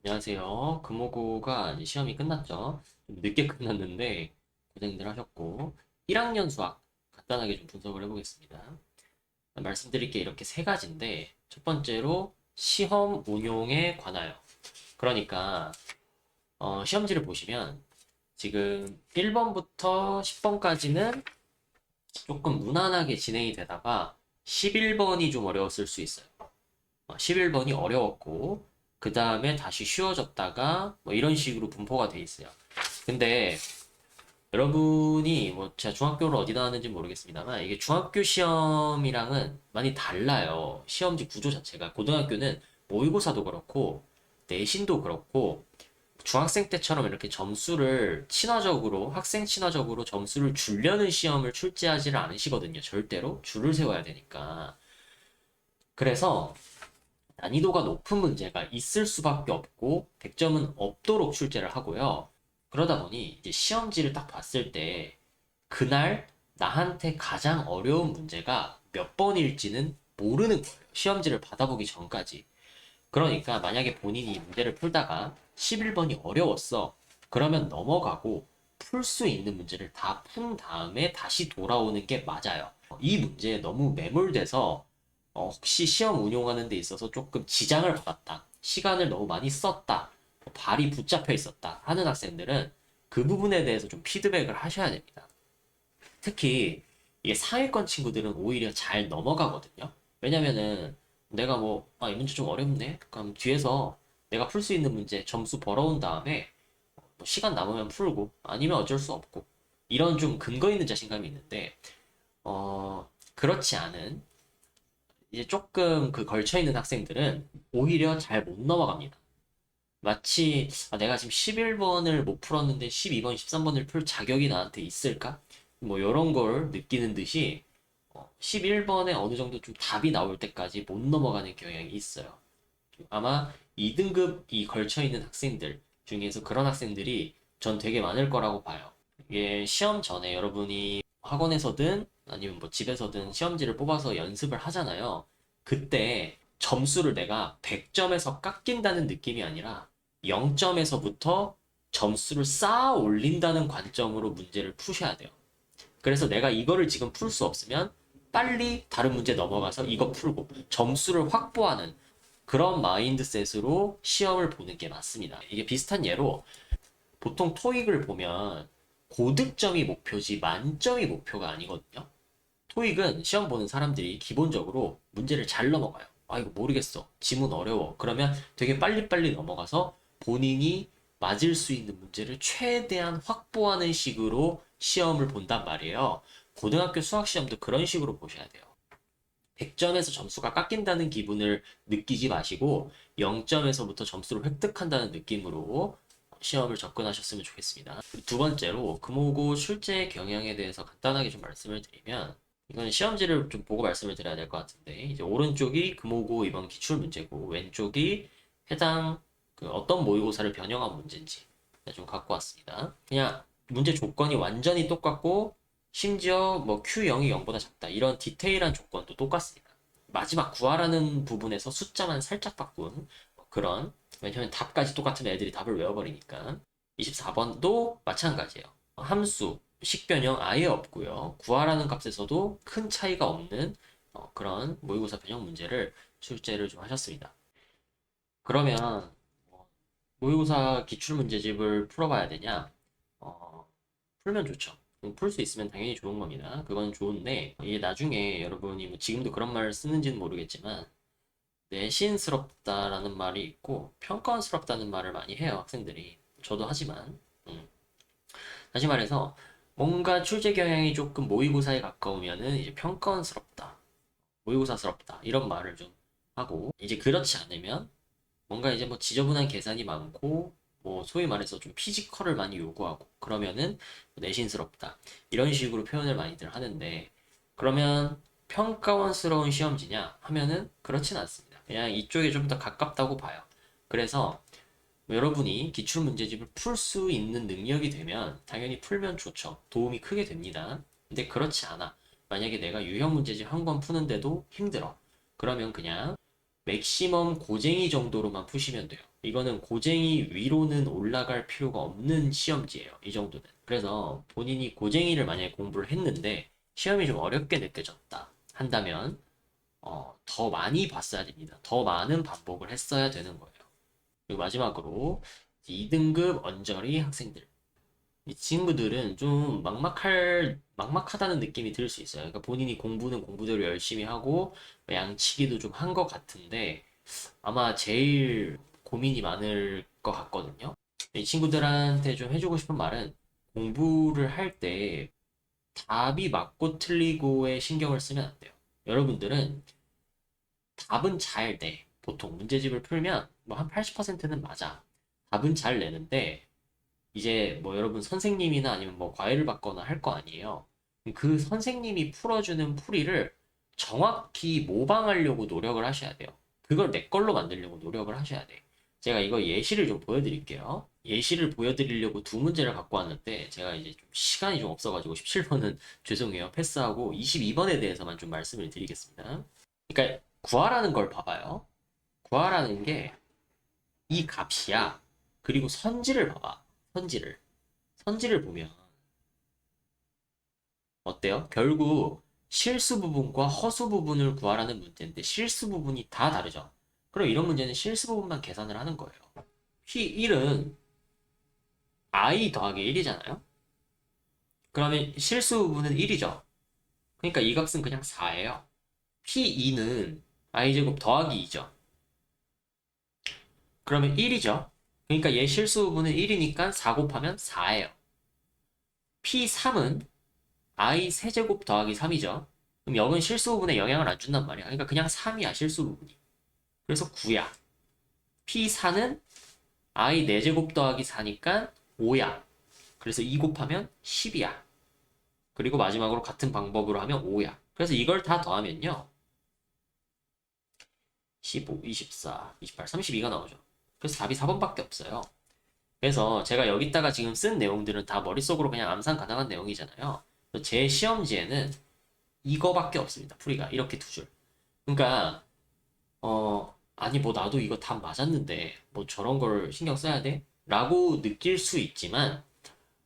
안녕하세요. 금호고가 이제 시험이 끝났죠. 좀 늦게 끝났는데 고생들 하셨고 1학년 수학 간단하게 좀 분석을 해보겠습니다. 말씀드릴 게 이렇게 세 가지인데 첫 번째로 시험 운용에 관하여. 그러니까 시험지를 보시면 지금 1번부터 10번까지는 조금 무난하게 진행이 되다가 11번이 좀 어려웠을 수 있어요. 11번이 어려웠고 그 다음에 다시 쉬워졌다가 뭐 이런 식으로 분포가 돼 있어요. 근데 여러분이 뭐 제가 중학교를 어디 나왔는지 모르겠습니다만 이게 중학교 시험이랑은 많이 달라요. 시험지 구조 자체가 고등학교는 모의고사도 그렇고 내신도 그렇고 중학생 때처럼 이렇게 점수를 친화적으로 학생 친화적으로 점수를 주려는 시험을 출제하지를 않으시거든요. 절대로 줄을 세워야 되니까. 그래서 난이도가 높은 문제가 있을 수밖에 없고 100점은 없도록 출제를 하고요. 그러다 보니 이제 시험지를 딱 봤을 때 그날 나한테 가장 어려운 문제가 몇 번일지는 모르는 거예요. 시험지를 받아보기 전까지. 그러니까 만약에 본인이 문제를 풀다가 11번이 어려웠어. 그러면 넘어가고 풀 수 있는 문제를 다 푼 다음에 다시 돌아오는 게 맞아요. 이 문제에 너무 매몰돼서 혹시 시험 운용하는 데 있어서 조금 지장을 받았다. 시간을 너무 많이 썼다. 발이 붙잡혀 있었다 하는 학생들은 그 부분에 대해서 좀 피드백을 하셔야 됩니다. 특히 이게 상위권 친구들은 오히려 잘 넘어가거든요. 왜냐면은 내가 뭐, 이 문제 좀 어렵네? 그럼 뒤에서 내가 풀 수 있는 문제 점수 벌어온 다음에 뭐 시간 남으면 풀고 아니면 어쩔 수 없고 이런 좀 근거 있는 자신감이 있는데, 그렇지 않은 이제 조금 그 걸쳐 있는 학생들은 오히려 잘 못 넘어갑니다. 마치 내가 지금 11번을 못 풀었는데 12번, 13번을 풀 자격이 나한테 있을까? 뭐 이런 걸 느끼는 듯이 11번에 어느 정도 좀 답이 나올 때까지 못 넘어가는 경향이 있어요. 아마 2등급 이 걸쳐 있는 학생들 중에서 그런 학생들이 전 되게 많을 거라고 봐요. 이게 시험 전에 여러분이 학원에서든 아니면 뭐 집에서든 시험지를 뽑아서 연습을 하잖아요. 그때 점수를 내가 100점에서 깎인다는 느낌이 아니라 0점에서부터 점수를 쌓아 올린다는 관점으로 문제를 푸셔야 돼요. 그래서 내가 이거를 지금 풀 수 없으면 빨리 다른 문제 넘어가서 이거 풀고 점수를 확보하는 그런 마인드셋으로 시험을 보는 게 맞습니다. 이게 비슷한 예로 보통 토익을 보면 고득점이 목표지 만점이 목표가 아니거든요. 토익은 시험 보는 사람들이 기본적으로 문제를 잘 넘어가요. 이거 모르겠어. 지문 어려워. 그러면 되게 빨리빨리 넘어가서 본인이 맞을 수 있는 문제를 최대한 확보하는 식으로 시험을 본단 말이에요. 고등학교 수학 시험도 그런 식으로 보셔야 돼요. 100점에서 점수가 깎인다는 기분을 느끼지 마시고 0점에서부터 점수를 획득한다는 느낌으로 시험을 접근하셨으면 좋겠습니다. 두 번째로 금호고 출제 경향에 대해서 간단하게 좀 말씀을 드리면 이건 시험지를 좀 보고 말씀을 드려야 될 것 같은데 이제 오른쪽이 금호고 이번 기출 문제고 왼쪽이 해당 그 어떤 모의고사를 변형한 문제인지 좀 갖고 왔습니다. 그냥 문제 조건이 완전히 똑같고 심지어 뭐 Q0이 0보다 작다 이런 디테일한 조건도 똑같습니다. 마지막 구하라는 부분에서 숫자만 살짝 바꾼 그런, 왜냐면 답까지 똑같으면 애들이 답을 외워버리니까. 24번도 마찬가지예요. 함수 식변형 아예 없고요. 구하라는 값에서도 큰 차이가 없는 그런 모의고사 변형 문제를 출제를 좀 하셨습니다. 그러면 모의고사 기출문제집을 풀어봐야 되냐? 풀면 좋죠. 풀 수 있으면 당연히 좋은 겁니다. 그건 좋은데 이게 나중에 여러분이 뭐 지금도 그런 말을 쓰는지는 모르겠지만 내신스럽다라는 말이 있고 평가원스럽다는 말을 많이 해요, 학생들이. 저도 하지만 다시 말해서 뭔가 출제 경향이 조금 모의고사에 가까우면은 이제 평가원스럽다, 모의고사스럽다 이런 말을 좀 하고, 이제 그렇지 않으면 뭔가 이제 뭐 지저분한 계산이 많고 뭐 소위 말해서 좀 피지컬을 많이 요구하고 그러면은 내신스럽다 이런 식으로 표현을 많이들 하는데, 그러면 평가원스러운 시험지냐 하면은 그렇진 않습니다. 그냥 이쪽에 좀 더 가깝다고 봐요. 그래서 여러분이 기출문제집을 풀 수 있는 능력이 되면 당연히 풀면 좋죠. 도움이 크게 됩니다. 근데 그렇지 않아. 만약에 내가 유형 문제집 한 권 푸는데도 힘들어. 그러면 그냥 맥시멈 고쟁이 정도로만 푸시면 돼요. 이거는 고쟁이 위로는 올라갈 필요가 없는 시험지예요. 이 정도는. 그래서 본인이 고쟁이를 만약에 공부를 했는데 시험이 좀 어렵게 느껴졌다 한다면 더 많이 봤어야 됩니다. 더 많은 반복을 했어야 되는 거예요. 그리고 마지막으로 2등급 언저리 학생들. 이 친구들은 좀 막막하다는 느낌이 들 수 있어요. 그러니까 본인이 공부는 공부대로 열심히 하고 양치기도 좀 한 것 같은데 아마 제일 고민이 많을 것 같거든요. 이 친구들한테 좀 해주고 싶은 말은 공부를 할 때 답이 맞고 틀리고에 신경을 쓰면 안 돼요. 여러분들은 답은 잘 내. 보통 문제집을 풀면 뭐 한 80%는 맞아. 답은 잘 내는데 이제 뭐 여러분 선생님이나 아니면 뭐 과외를 받거나 할 거 아니에요. 그 선생님이 풀어주는 풀이를 정확히 모방하려고 노력을 하셔야 돼요. 그걸 내 걸로 만들려고 노력을 하셔야 돼. 제가 이거 예시를 좀 보여드릴게요. 예시를 보여드리려고 두 문제를 갖고 왔는데 제가 이제 좀 시간이 좀 없어가지고 17번은 죄송해요. 패스하고 22번에 대해서만 좀 말씀을 드리겠습니다. 그러니까 구하라는 걸 봐봐요. 구하라는 게 이 값이야. 그리고 선지를 봐봐. 선지를. 선지를 보면 어때요? 결국 실수 부분과 허수 부분을 구하라는 문제인데 실수 부분이 다 다르죠. 그럼 이런 문제는 실수 부분만 계산을 하는 거예요. P1은 I 더하기 1이잖아요. 그러면 실수 부분은 1이죠. 그러니까 이 값은 그냥 4예요. P2는 i제곱 더하기 2죠. 그러면 1이죠. 그러니까 얘 실수 부분은 1이니까 4 곱하면 4예요. P3은 i 세제곱 더하기 3이죠. 그럼 역은 실수 부분에 영향을 안 준단 말이야. 그러니까 그냥 3이야, 실수 부분이. 그래서 9야. P4는 i 4제곱 더하기 4니까 5야. 그래서 2 곱하면 10이야. 그리고 마지막으로 같은 방법으로 하면 5야. 그래서 이걸 다 더하면요. 15, 24, 28, 32가 나오죠. 그래서 답이 4번밖에 없어요. 그래서 제가 여기다가 지금 쓴 내용들은 다 머릿속으로 그냥 암산 가능한 내용이잖아요. 제 시험지에는 이거밖에 없습니다. 풀이가 이렇게 두 줄. 그러니까 아니 뭐 나도 이거 답 맞았는데 뭐 저런 걸 신경 써야 돼? 라고 느낄 수 있지만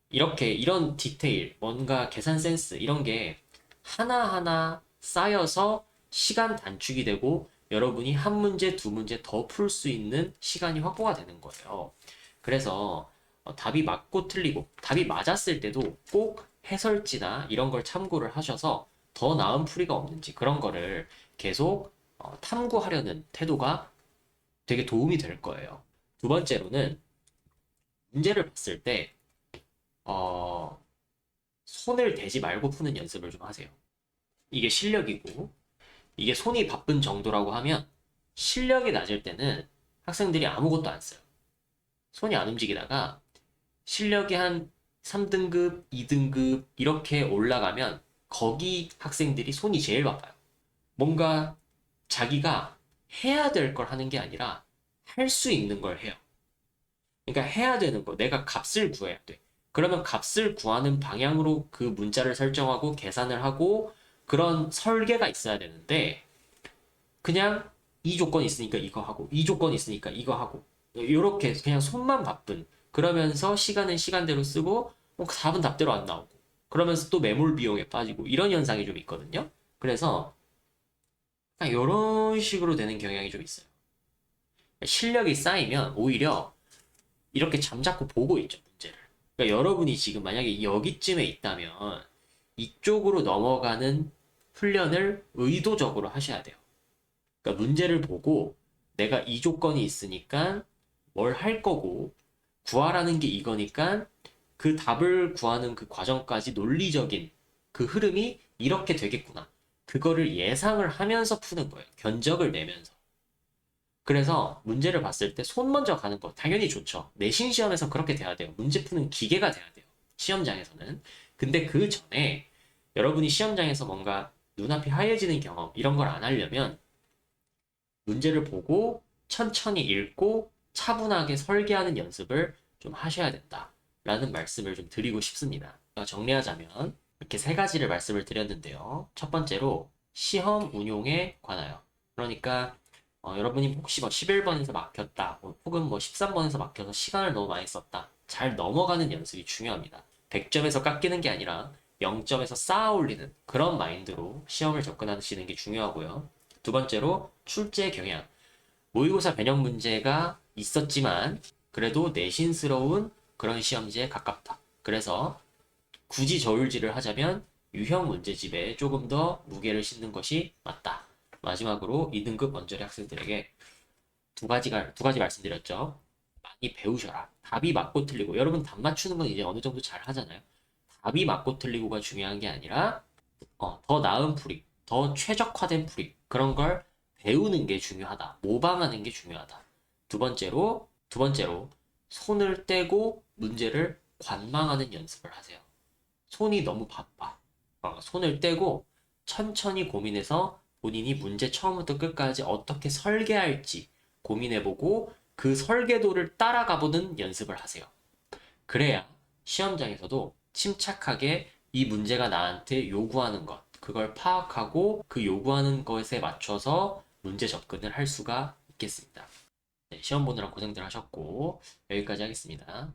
이렇게 이런 디테일, 뭔가 계산 센스 이런 게 하나하나 쌓여서 시간 단축이 되고 여러분이 한 문제, 두 문제 더 풀 수 있는 시간이 확보가 되는 거예요. 그래서 답이 맞고 틀리고 답이 맞았을 때도 꼭 해설지나 이런 걸 참고를 하셔서 더 나은 풀이가 없는지 그런 거를 계속 탐구하려는 태도가 되게 도움이 될 거예요. 두 번째로는 문제를 봤을 때 어, 손을 대지 말고 푸는 연습을 좀 하세요. 이게 실력이고 이게 손이 바쁜 정도라고 하면 실력이 낮을 때는 학생들이 아무것도 안 써요. 손이 안 움직이다가 실력이 한 3등급, 2등급 이렇게 올라가면 거기 학생들이 손이 제일 바빠요. 뭔가 자기가 해야 될 걸 하는 게 아니라 할 수 있는 걸 해요. 그러니까 해야 되는 거, 내가 값을 구해야 돼. 그러면 값을 구하는 방향으로 그 문자를 설정하고 계산을 하고 그런 설계가 있어야 되는데 그냥 이 조건이 있으니까 이거 하고 이 조건이 있으니까 이거 하고 이렇게 그냥 손만 바쁜 그러면서 시간은 시간대로 쓰고 4분 답대로 안 나오고 그러면서 또 매몰 비용에 빠지고 이런 현상이 좀 있거든요. 그래서 그냥 이런 식으로 되는 경향이 좀 있어요. 실력이 쌓이면 오히려 이렇게 잠자코 보고 있죠, 문제를. 그러니까 여러분이 지금 만약에 여기쯤에 있다면 이쪽으로 넘어가는 훈련을 의도적으로 하셔야 돼요. 그러니까 문제를 보고 내가 이 조건이 있으니까 뭘 할 거고 구하라는 게 이거니까 그 답을 구하는 그 과정까지 논리적인 그 흐름이 이렇게 되겠구나. 그거를 예상을 하면서 푸는 거예요. 견적을 내면서. 그래서 문제를 봤을 때 손 먼저 가는 거 당연히 좋죠. 내신 시험에서 그렇게 돼야 돼요. 문제 푸는 기계가 돼야 돼요. 시험장에서는. 근데 그 전에 여러분이 시험장에서 뭔가 눈앞이 하얘지는 경험 이런 걸 안 하려면 문제를 보고 천천히 읽고 차분하게 설계하는 연습을 좀 하셔야 된다라는 말씀을 좀 드리고 싶습니다. 정리하자면 이렇게 세 가지를 말씀을 드렸는데요. 첫 번째로 시험 운용에 관하여. 그러니까 여러분이 혹시 뭐 11번에서 막혔다, 혹은 뭐 13번에서 막혀서 시간을 너무 많이 썼다. 잘 넘어가는 연습이 중요합니다. 100점에서 깎이는 게 아니라 0점에서 쌓아 올리는 그런 마인드로 시험을 접근하시는 게 중요하고요. 두 번째로 출제 경향. 모의고사 변형 문제가 있었지만 그래도 내신스러운 그런 시험지에 가깝다. 그래서 굳이 저울질을 하자면 유형 문제집에 조금 더 무게를 싣는 것이 맞다. 마지막으로 2등급 원저리 학생들에게 두 가지 말씀드렸죠. 많이 배우셔라. 답이 맞고 틀리고. 여러분 답 맞추는 건 이제 어느 정도 잘 하잖아요. 답이 맞고 틀리고가 중요한 게 아니라 더 나은 풀이, 더 최적화된 풀이 그런 걸 배우는 게 중요하다. 모방하는 게 중요하다. 두 번째로 손을 떼고 문제를 관망하는 연습을 하세요. 손이 너무 바빠. 손을 떼고 천천히 고민해서 본인이 문제 처음부터 끝까지 어떻게 설계할지 고민해보고 그 설계도를 따라가보는 연습을 하세요. 그래야 시험장에서도 침착하게 이 문제가 나한테 요구하는 것, 그걸 파악하고 그 요구하는 것에 맞춰서 문제 접근을 할 수가 있겠습니다. 네, 시험 보느라 고생들 하셨고, 여기까지 하겠습니다.